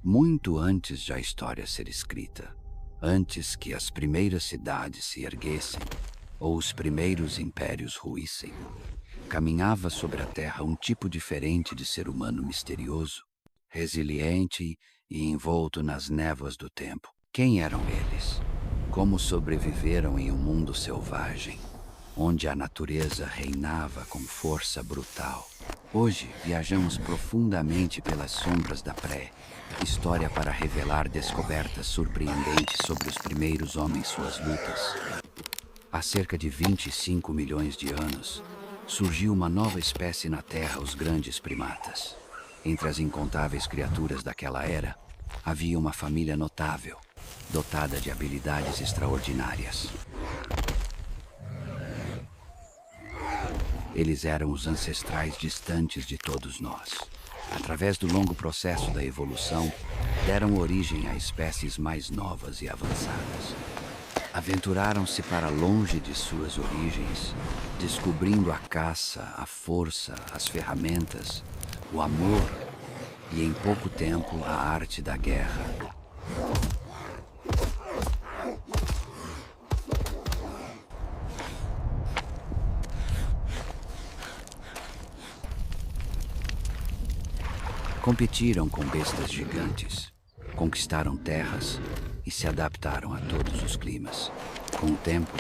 muito antes da história ser escrita, antes que as primeiras cidades se erguessem ou os primeiros impérios ruíssem. Caminhava sobre a Terra um tipo diferente de ser humano misterioso, resiliente e envolto nas névoas do tempo. Quem eram eles? Como sobreviveram em um mundo selvagem, onde a natureza reinava com força brutal? Hoje viajamos profundamente pelas sombras da pré-história para revelar descobertas surpreendentes sobre os primeiros homens e suas lutas. Há cerca de 25 milhões de anos, surgiu uma nova espécie na Terra, os grandes primatas. Entre as incontáveis criaturas daquela era, havia uma família notável, dotada de habilidades extraordinárias. Eles eram os ancestrais distantes de todos nós. Através do longo processo da evolução, deram origem a espécies mais novas e avançadas. Aventuraram-se para longe de suas origens, descobrindo a caça, a força, as ferramentas, o amor e, em pouco tempo, a arte da guerra. Competiram com bestas gigantes, conquistaram terras e se adaptaram a todos os climas. Com o tempo,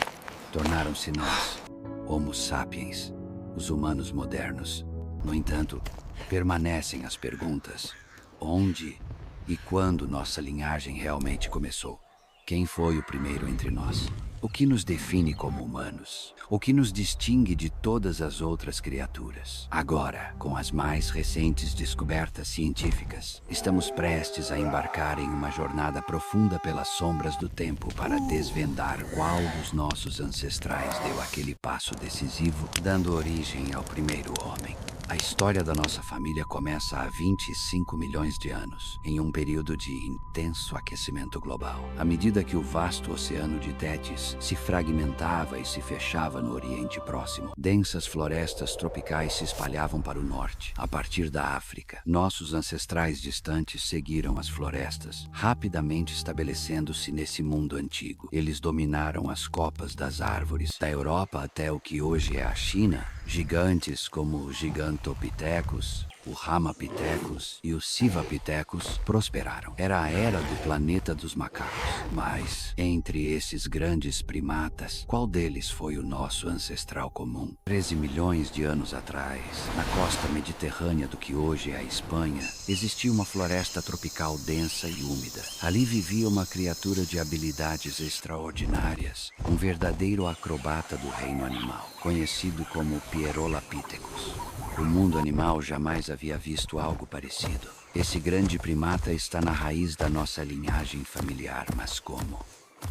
tornaram-se nós, Homo sapiens, os humanos modernos. No entanto, permanecem as perguntas: onde e quando nossa linhagem realmente começou? Quem foi o primeiro entre nós? O que nos define como humanos? O que nos distingue de todas as outras criaturas? Agora, com as mais recentes descobertas científicas, estamos prestes a embarcar em uma jornada profunda pelas sombras do tempo para desvendar qual dos nossos ancestrais deu aquele passo decisivo, dando origem ao primeiro homem. A história da nossa família começa há 25 milhões de anos, em um período de intenso aquecimento global. À medida que o vasto oceano de Tétis se fragmentava e se fechava no Oriente Próximo, densas florestas tropicais se espalhavam para o norte. A partir da África, nossos ancestrais distantes seguiram as florestas, rapidamente estabelecendo-se nesse mundo antigo. Eles dominaram as copas das árvores, da Europa até o que hoje é a China. Gigantes como o Gigantopithecus, o Ramapithecus e o Sivapithecus prosperaram. Era a era do planeta dos macacos. Mas, entre esses grandes primatas, qual deles foi o nosso ancestral comum? 13 milhões de anos atrás, na costa mediterrânea do que hoje é a Espanha, existia uma floresta tropical densa e úmida. Ali vivia uma criatura de habilidades extraordinárias, um verdadeiro acrobata do reino animal, conhecido como Pierolapithecus. O mundo animal jamais havia visto algo parecido. Esse grande primata está na raiz da nossa linhagem familiar, mas como?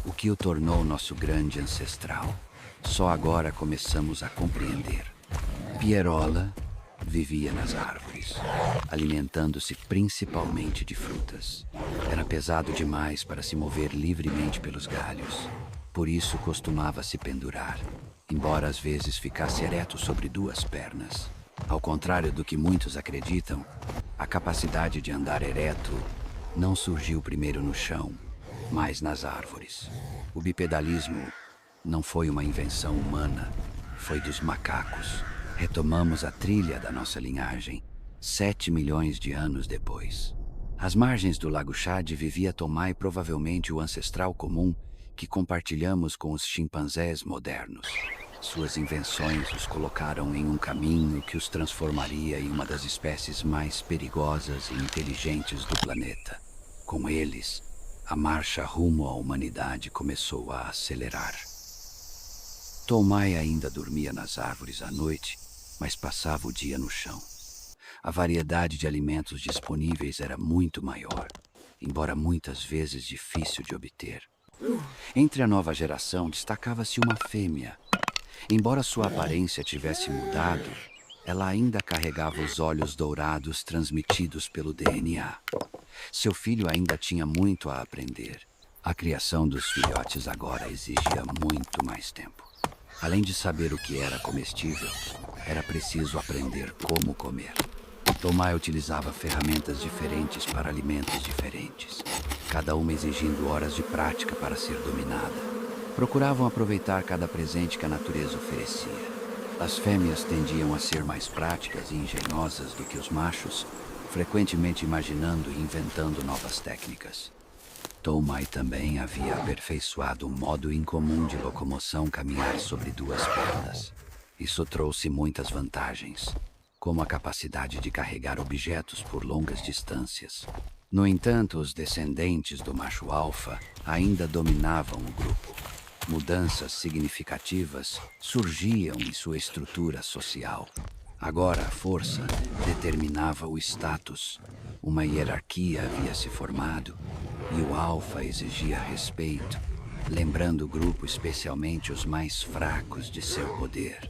O que o tornou nosso grande ancestral? Só agora começamos a compreender. Pierola vivia nas árvores, alimentando-se principalmente de frutas. Era pesado demais para se mover livremente pelos galhos. Por isso costumava se pendurar, embora às vezes ficasse ereto sobre duas pernas. Ao contrário do que muitos acreditam, a capacidade de andar ereto não surgiu primeiro no chão, mas nas árvores. O bipedalismo não foi uma invenção humana, foi dos macacos. Retomamos a trilha da nossa linhagem 7 milhões de anos depois. Às margens do Lago Chad vivia Tomai, provavelmente o ancestral comum que compartilhamos com os chimpanzés modernos. Suas invenções os colocaram em um caminho que os transformaria em uma das espécies mais perigosas e inteligentes do planeta. Com eles, a marcha rumo à humanidade começou a acelerar. Tomai ainda dormia nas árvores à noite, mas passava o dia no chão. A variedade de alimentos disponíveis era muito maior, embora muitas vezes difícil de obter. Entre a nova geração destacava-se uma fêmea. Embora sua aparência tivesse mudado, ela ainda carregava os olhos dourados transmitidos pelo DNA. Seu filho ainda tinha muito a aprender. A criação dos filhotes agora exigia muito mais tempo. Além de saber o que era comestível, era preciso aprender como comer. Tomai utilizava ferramentas diferentes para alimentos diferentes, cada uma exigindo horas de prática para ser dominada. Procuravam aproveitar cada presente que a natureza oferecia. As fêmeas tendiam a ser mais práticas e engenhosas do que os machos, frequentemente imaginando e inventando novas técnicas. Tomai também havia aperfeiçoado um modo incomum de locomoção caminhar sobre duas pernas. Isso trouxe muitas vantagens, como a capacidade de carregar objetos por longas distâncias. No entanto, os descendentes do macho alfa ainda dominavam o grupo. Mudanças significativas surgiam em sua estrutura social. Agora a força determinava o status. Uma hierarquia havia se formado e o alfa exigia respeito, lembrando o grupo, especialmente os mais fracos, de seu poder.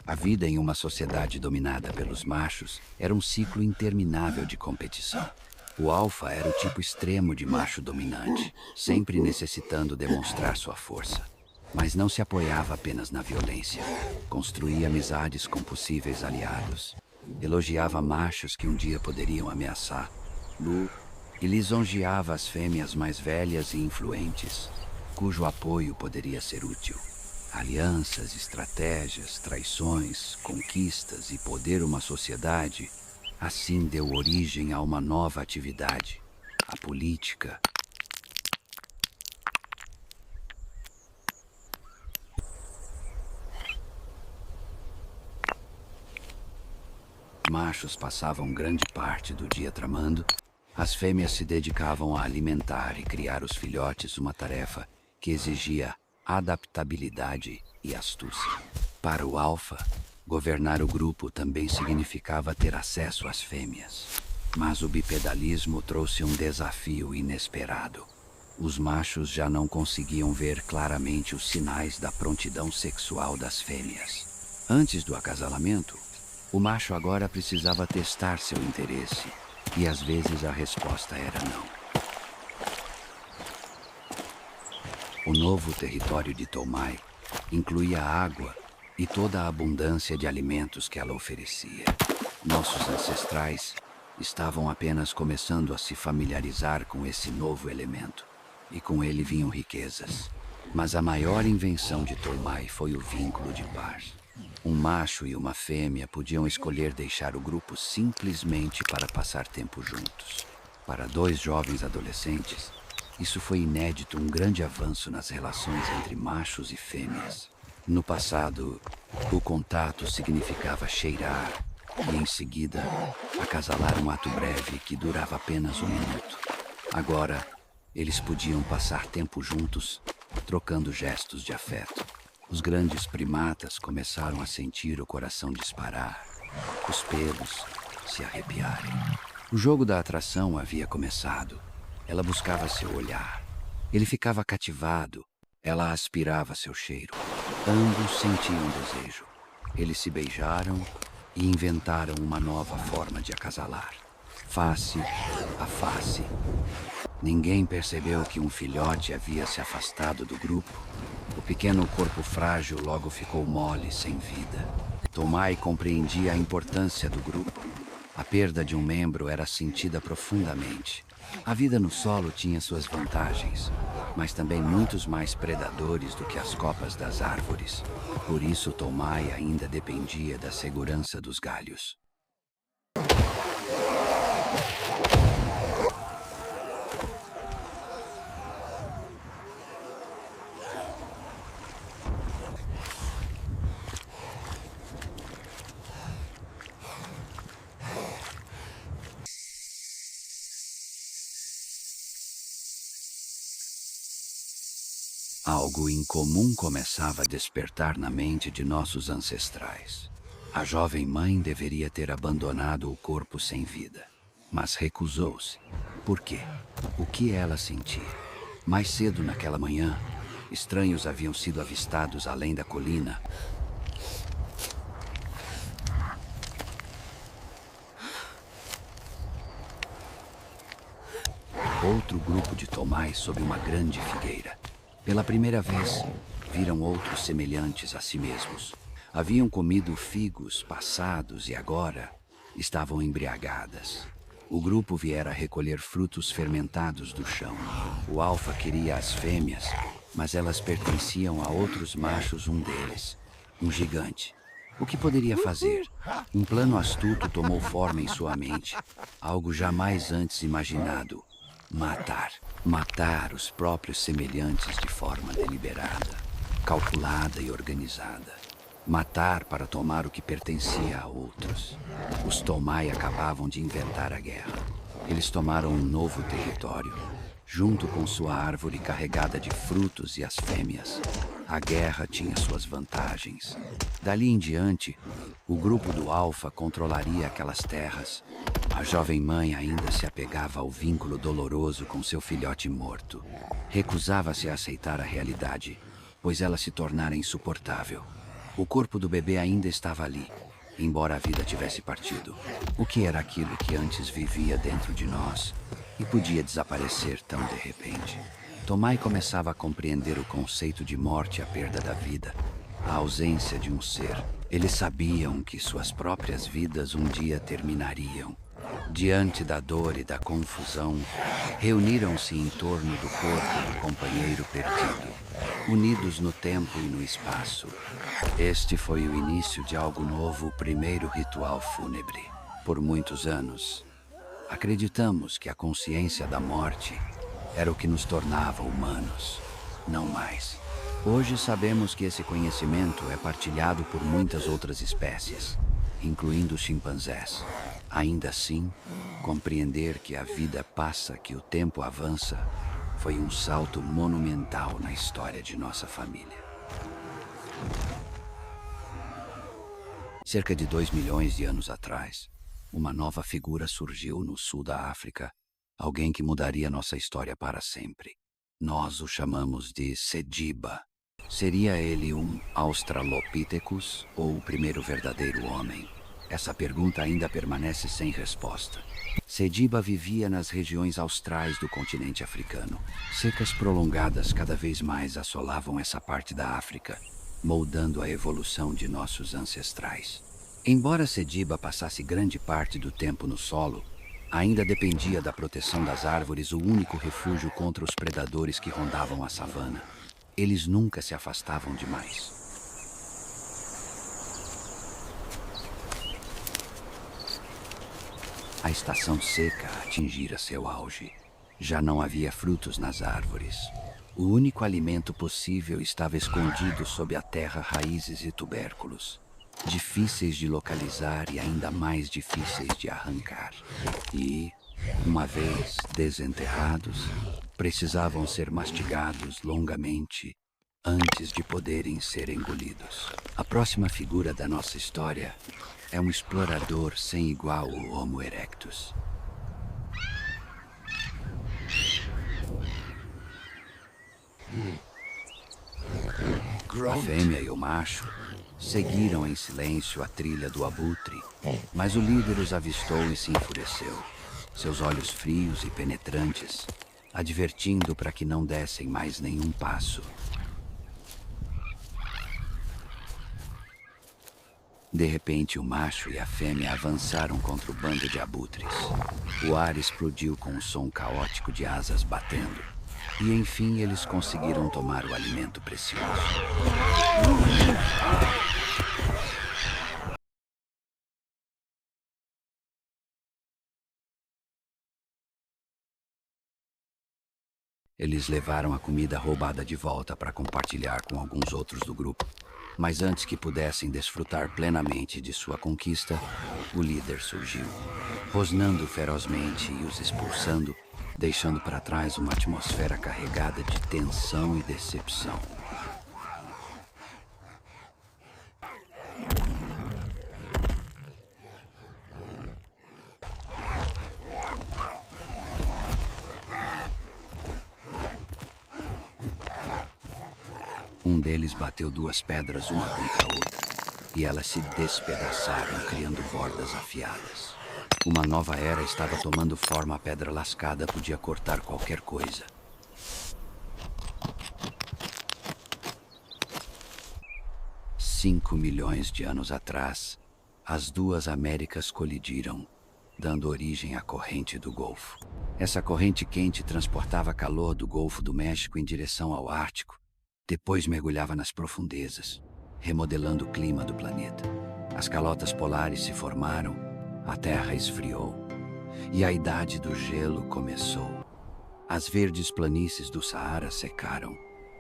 A vida em uma sociedade dominada pelos machos era um ciclo interminável de competição. O alfa era o tipo extremo de macho dominante, sempre necessitando demonstrar sua força. Mas não se apoiava apenas na violência. Construía amizades com possíveis aliados. Elogiava machos que um dia poderiam ameaçá-lo e lisonjeava as fêmeas mais velhas e influentes, cujo apoio poderia ser útil. Alianças, estratégias, traições, conquistas e poder uma sociedade, assim deu origem a uma nova atividade, a política. Machos passavam grande parte do dia tramando, as fêmeas se dedicavam a alimentar e criar os filhotes, uma tarefa que exigia adaptabilidade e astúcia. Para o alfa, governar o grupo também significava ter acesso às fêmeas. Mas o bipedalismo trouxe um desafio inesperado. Os machos já não conseguiam ver claramente os sinais da prontidão sexual das fêmeas. Antes do acasalamento, o macho agora precisava testar seu interesse, e às vezes a resposta era não. O novo território de Tomai incluía água e toda a abundância de alimentos que ela oferecia. Nossos ancestrais estavam apenas começando a se familiarizar com esse novo elemento, e com ele vinham riquezas. Mas a maior invenção de Tomai foi o vínculo de par. Um macho e uma fêmea podiam escolher deixar o grupo simplesmente para passar tempo juntos. Para dois jovens adolescentes, isso foi inédito, um grande avanço nas relações entre machos e fêmeas. No passado, o contato significava cheirar e, em seguida, acasalar, um ato breve que durava apenas 1 minuto. Agora, eles podiam passar tempo juntos, trocando gestos de afeto. Os grandes primatas começaram a sentir o coração disparar, os pelos se arrepiarem. O jogo da atração havia começado. Ela buscava seu olhar. Ele ficava cativado. Ela aspirava seu cheiro. Ambos sentiam desejo. Eles se beijaram e inventaram uma nova forma de acasalar. Face a face. Ninguém percebeu que um filhote havia se afastado do grupo. O pequeno corpo frágil logo ficou mole, sem vida. Tomai compreendia a importância do grupo. A perda de um membro era sentida profundamente. A vida no solo tinha suas vantagens, mas também muitos mais predadores do que as copas das árvores. Por isso, Tomai ainda dependia da segurança dos galhos. Algo incomum começava a despertar na mente de nossos ancestrais. A jovem mãe deveria ter abandonado o corpo sem vida, mas recusou-se. Por quê? O que ela sentia? Mais cedo naquela manhã, estranhos haviam sido avistados além da colina. Outro grupo de tomais sob uma grande figueira. Pela primeira vez, viram outros semelhantes a si mesmos. Haviam comido figos passados e agora estavam embriagadas. O grupo viera recolher frutos fermentados do chão. O alfa queria as fêmeas, mas elas pertenciam a outros machos, um deles, um gigante. O que poderia fazer? Um plano astuto tomou forma em sua mente, algo jamais antes imaginado. Matar. Matar os próprios semelhantes de forma deliberada, calculada e organizada. Matar para tomar o que pertencia a outros. Os Tomai acabavam de inventar a guerra. Eles tomaram um novo território, junto com sua árvore carregada de frutos e as fêmeas. A guerra tinha suas vantagens. Dali em diante, o grupo do Alfa controlaria aquelas terras. A jovem mãe ainda se apegava ao vínculo doloroso com seu filhote morto. Recusava-se a aceitar a realidade, pois ela se tornara insuportável. O corpo do bebê ainda estava ali, embora a vida tivesse partido. O que era aquilo que antes vivia dentro de nós e podia desaparecer tão de repente? Tomai começava a compreender o conceito de morte e a perda da vida, a ausência de um ser. Eles sabiam que suas próprias vidas um dia terminariam. Diante da dor e da confusão, reuniram-se em torno do corpo do companheiro perdido, unidos no tempo e no espaço. Este foi o início de algo novo, o primeiro ritual fúnebre. Por muitos anos, acreditamos que a consciência da morte era o que nos tornava humanos, não mais. Hoje sabemos que esse conhecimento é partilhado por muitas outras espécies, incluindo os chimpanzés. Ainda assim, compreender que a vida passa, que o tempo avança, foi um salto monumental na história de nossa família. Cerca de 2 milhões de anos atrás, uma nova figura surgiu no sul da África, alguém que mudaria nossa história para sempre. Nós o chamamos de Sediba. Seria ele um Australopithecus ou o primeiro verdadeiro homem? Essa pergunta ainda permanece sem resposta. Sediba vivia nas regiões austrais do continente africano. Secas prolongadas cada vez mais assolavam essa parte da África, moldando a evolução de nossos ancestrais. Embora Sediba passasse grande parte do tempo no solo, ainda dependia da proteção das árvores, o único refúgio contra os predadores que rondavam a savana. Eles nunca se afastavam demais. A estação seca atingira seu auge. Já não havia frutos nas árvores. O único alimento possível estava escondido sob a terra, raízes e tubérculos, difíceis de localizar e ainda mais difíceis de arrancar. E, uma vez desenterrados, precisavam ser mastigados longamente antes de poderem ser engolidos. A próxima figura da nossa história é um explorador sem igual, o Homo erectus. A fêmea e o macho seguiram em silêncio a trilha do abutre, mas o líder os avistou e se enfureceu, seus olhos frios e penetrantes, advertindo para que não dessem mais nenhum passo. De repente, o macho e a fêmea avançaram contra o bando de abutres. O ar explodiu com um som caótico de asas batendo. E, enfim, eles conseguiram tomar o alimento precioso. Eles levaram a comida roubada de volta para compartilhar com alguns outros do grupo. Mas antes que pudessem desfrutar plenamente de sua conquista, o líder surgiu, rosnando ferozmente e os expulsando, deixando para trás uma atmosfera carregada de tensão e decepção. Um deles bateu duas pedras uma contra a outra, e elas se despedaçaram, criando bordas afiadas. Uma nova era estava tomando forma. A pedra lascada podia cortar qualquer coisa. 5 milhões de anos atrás, as duas Américas colidiram, dando origem à corrente do Golfo. Essa corrente quente transportava calor do Golfo do México em direção ao Ártico, depois mergulhava nas profundezas, remodelando o clima do planeta. As calotas polares se formaram, a Terra esfriou, e a Idade do Gelo começou. As verdes planícies do Saara secaram.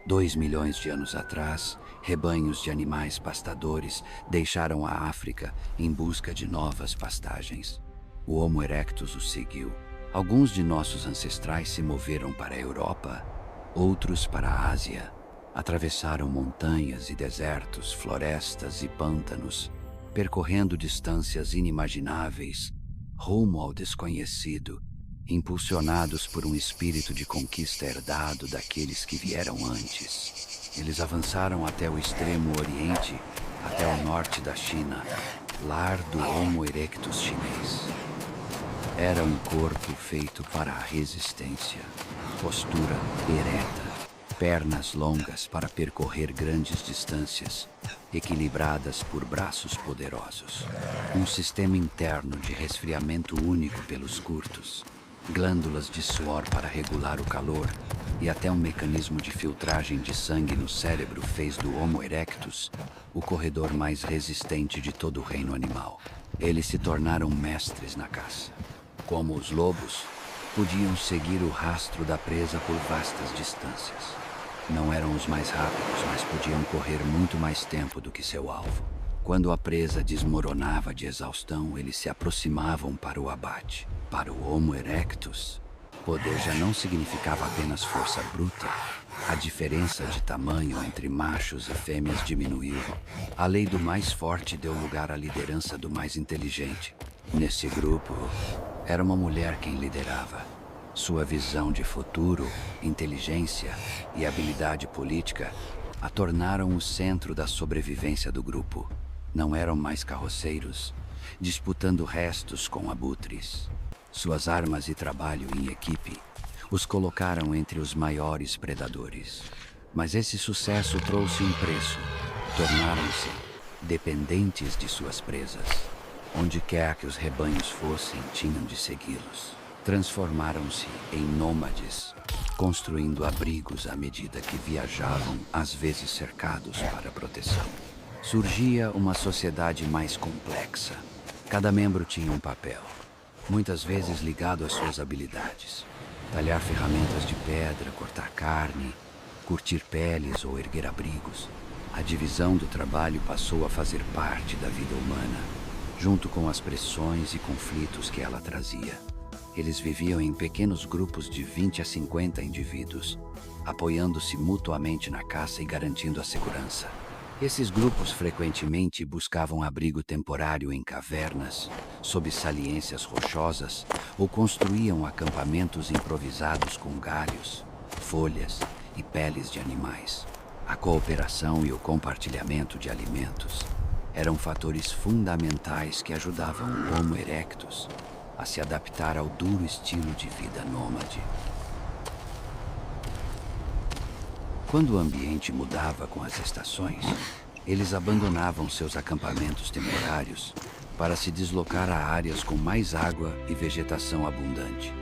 2 milhões de anos atrás, rebanhos de animais pastadores deixaram a África em busca de novas pastagens. O Homo erectus os seguiu. Alguns de nossos ancestrais se moveram para a Europa, outros para a Ásia. Atravessaram montanhas e desertos, florestas e pântanos, percorrendo distâncias inimagináveis, rumo ao desconhecido, impulsionados por um espírito de conquista herdado daqueles que vieram antes. Eles avançaram até o extremo oriente, até o norte da China, lar do Homo erectus chinês. Era um corpo feito para a resistência, postura ereta, pernas longas para percorrer grandes distâncias, equilibradas por braços poderosos. Um sistema interno de resfriamento único pelos curtos, glândulas de suor para regular o calor e até um mecanismo de filtragem de sangue no cérebro fez do Homo erectus o corredor mais resistente de todo o reino animal. Eles se tornaram mestres na caça. Como os lobos, podiam seguir o rastro da presa por vastas distâncias. Não eram os mais rápidos, mas podiam correr muito mais tempo do que seu alvo. Quando a presa desmoronava de exaustão, eles se aproximavam para o abate. Para o Homo erectus, poder já não significava apenas força bruta. A diferença de tamanho entre machos e fêmeas diminuiu. A lei do mais forte deu lugar à liderança do mais inteligente. Nesse grupo, era uma mulher quem liderava. Sua visão de futuro, inteligência e habilidade política a tornaram o centro da sobrevivência do grupo. Não eram mais carroceiros, disputando restos com abutres. Suas armas e trabalho em equipe os colocaram entre os maiores predadores. Mas esse sucesso trouxe um preço. Tornaram-se dependentes de suas presas. Onde quer que os rebanhos fossem, tinham de segui-los. Transformaram-se em nômades, construindo abrigos à medida que viajavam, às vezes cercados para proteção. Surgia uma sociedade mais complexa. Cada membro tinha um papel, muitas vezes ligado às suas habilidades. Talhar ferramentas de pedra, cortar carne, curtir peles ou erguer abrigos. A divisão do trabalho passou a fazer parte da vida humana, junto com as pressões e conflitos que ela trazia. Eles viviam em pequenos grupos de 20 a 50 indivíduos, apoiando-se mutuamente na caça e garantindo a segurança. Esses grupos frequentemente buscavam abrigo temporário em cavernas, sob saliências rochosas, ou construíam acampamentos improvisados com galhos, folhas e peles de animais. A cooperação e o compartilhamento de alimentos eram fatores fundamentais que ajudavam o Homo erectus a se adaptar ao duro estilo de vida nômade. Quando o ambiente mudava com as estações, eles abandonavam seus acampamentos temporários para se deslocar a áreas com mais água e vegetação abundante.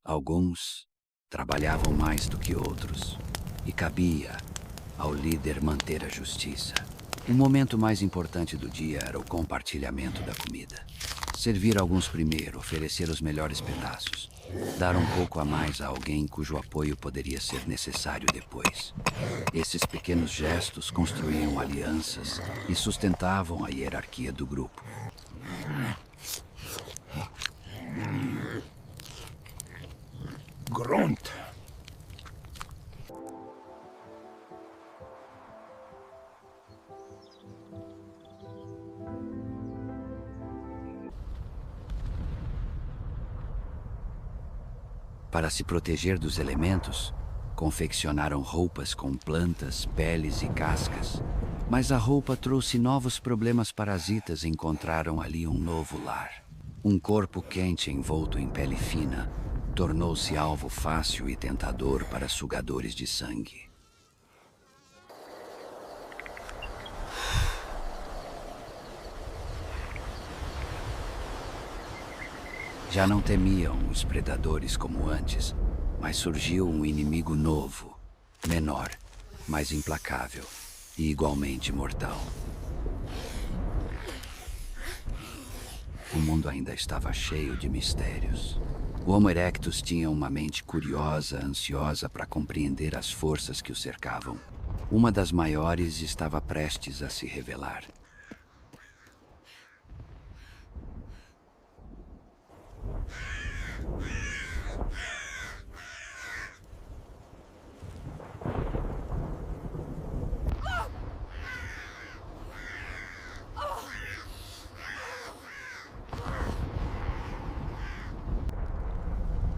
Alguns trabalhavam mais do que outros, e cabia ao líder manter a justiça. O momento mais importante do dia era o compartilhamento da comida. Servir alguns primeiro, oferecer os melhores pedaços. Dar um pouco a mais a alguém cujo apoio poderia ser necessário depois. Esses pequenos gestos construíam alianças e sustentavam a hierarquia do grupo. Grunt. Para se proteger dos elementos, confeccionaram roupas com plantas, peles e cascas. Mas a roupa trouxe novos problemas parasitas e encontraram ali um novo lar. Um corpo quente envolto em pele fina tornou-se alvo fácil e tentador para sugadores de sangue. Já não temiam os predadores como antes, mas surgiu um inimigo novo, menor, mais implacável e igualmente mortal. O mundo ainda estava cheio de mistérios. O Homo erectus tinha uma mente curiosa, ansiosa para compreender as forças que o cercavam. Uma das maiores estava prestes a se revelar.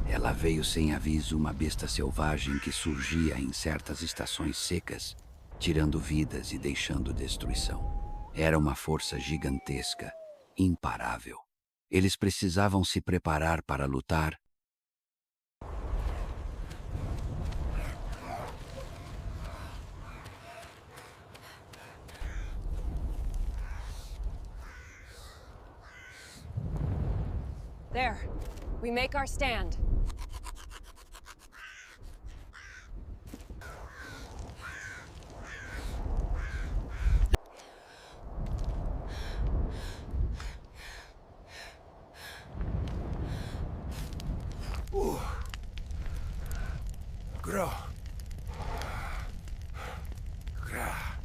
Ela veio sem aviso, uma besta selvagem que surgia em certas estações secas, tirando vidas e deixando destruição. Era uma força gigantesca, imparável. Eles precisavam se preparar para lutar. There. We make our stand. Gra. Gra.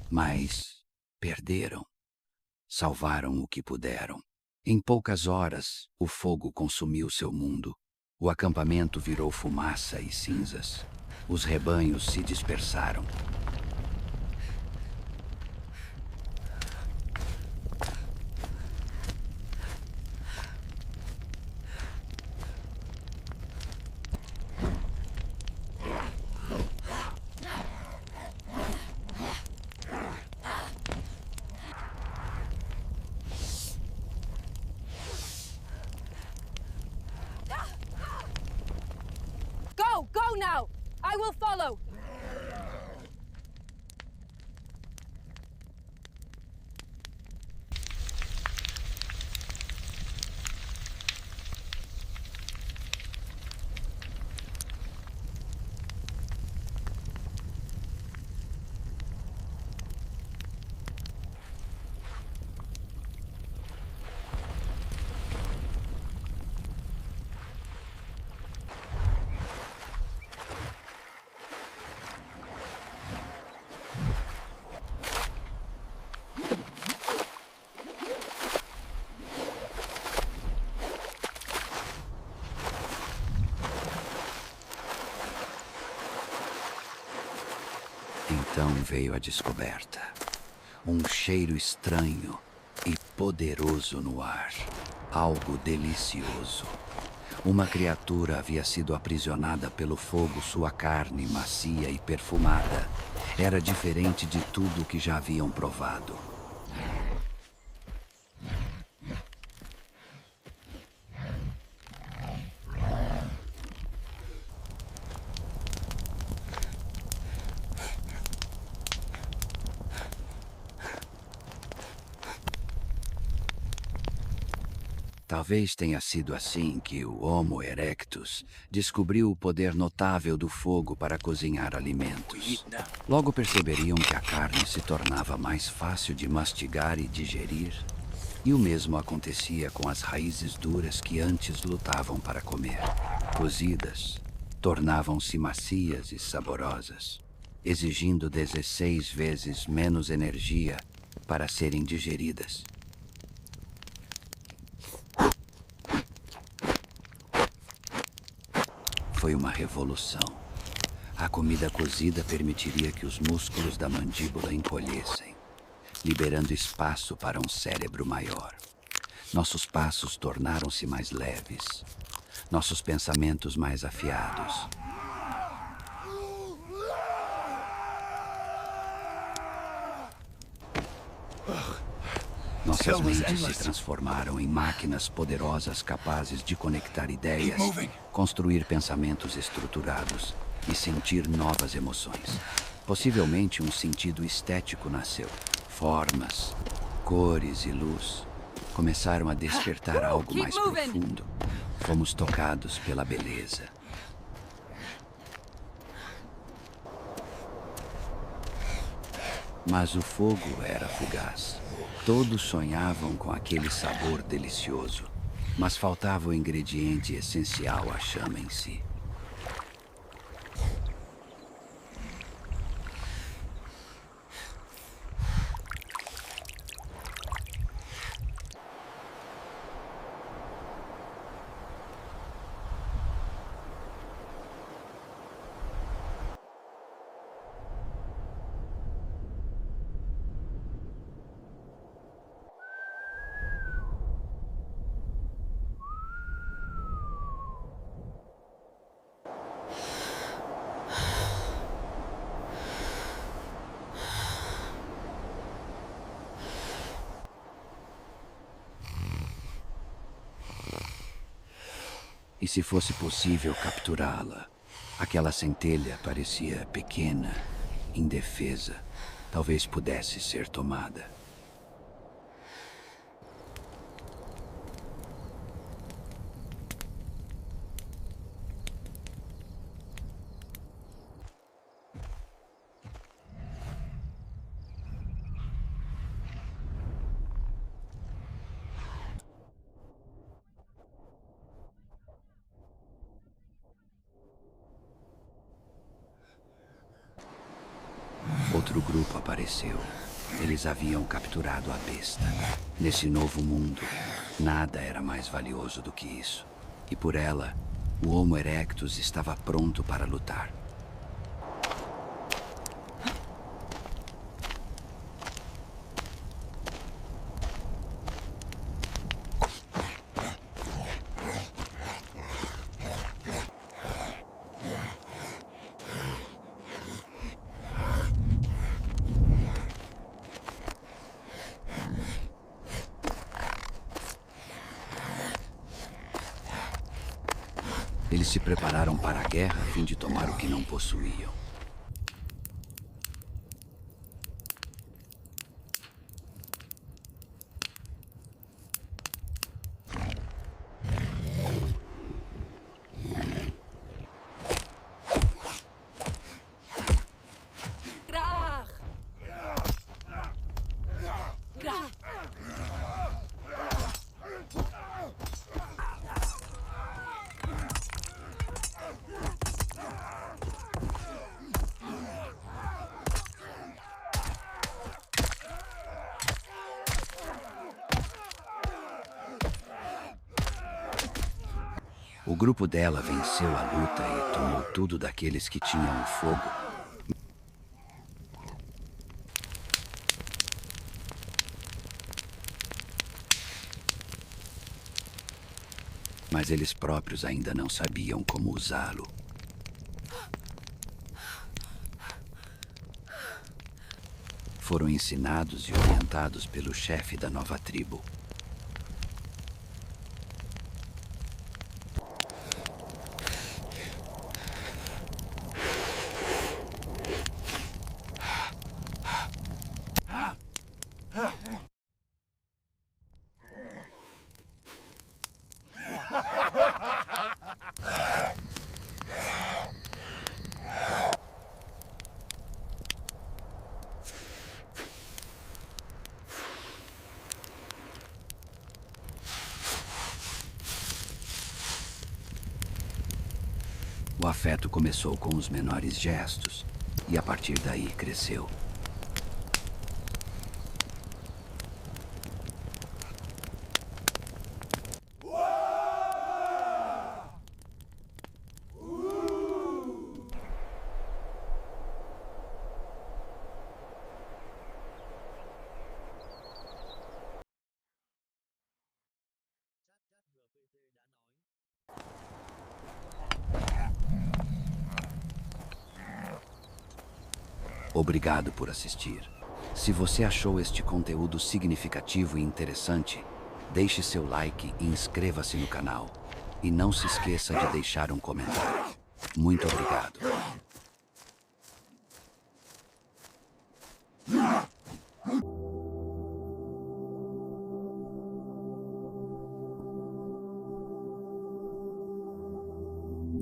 Mas perderam. Salvaram o que puderam. Em poucas horas, o fogo consumiu seu mundo. O acampamento virou fumaça e cinzas. Os rebanhos se dispersaram. Go now! I will follow! Então veio a descoberta. Um cheiro estranho e poderoso no ar. Algo delicioso. Uma criatura havia sido aprisionada pelo fogo, sua carne macia e perfumada. Era diferente de tudo que já haviam provado. Talvez tenha sido assim que o Homo erectus descobriu o poder notável do fogo para cozinhar alimentos. Logo perceberiam que a carne se tornava mais fácil de mastigar e digerir, e o mesmo acontecia com as raízes duras que antes lutavam para comer. Cozidas, tornavam-se macias e saborosas, exigindo 16 vezes menos energia para serem digeridas. Foi uma revolução. A comida cozida permitiria que os músculos da mandíbula encolhessem, liberando espaço para um cérebro maior. Nossos passos tornaram-se mais leves, nossos pensamentos mais afiados. Nossas mentes se transformaram em máquinas poderosas capazes de conectar ideias, construir pensamentos estruturados e sentir novas emoções. Possivelmente um sentido estético nasceu. Formas, cores e luz começaram a despertar algo mais profundo. Fomos tocados pela beleza. Mas o fogo era fugaz. Todos sonhavam com aquele sabor delicioso, mas faltava o ingrediente essencial à chama em si. E se fosse possível capturá-la? Aquela centelha parecia pequena, indefesa. Talvez pudesse ser tomada. Outro grupo apareceu. Eles haviam capturado a besta. Nesse novo mundo, nada era mais valioso do que isso. E por ela, o Homo erectus estava pronto para lutar. Eles se prepararam para a guerra a fim de tomar o que não possuíam. O grupo dela venceu a luta e tomou tudo daqueles que tinham o fogo. Mas eles próprios ainda não sabiam como usá-lo. Foram ensinados e orientados pelo chefe da nova tribo. afeto começou com os menores gestos e a partir daí cresceu. Obrigado por assistir. Se você achou este conteúdo significativo e interessante, deixe seu like e inscreva-se no canal. E não se esqueça de deixar um comentário. Muito obrigado.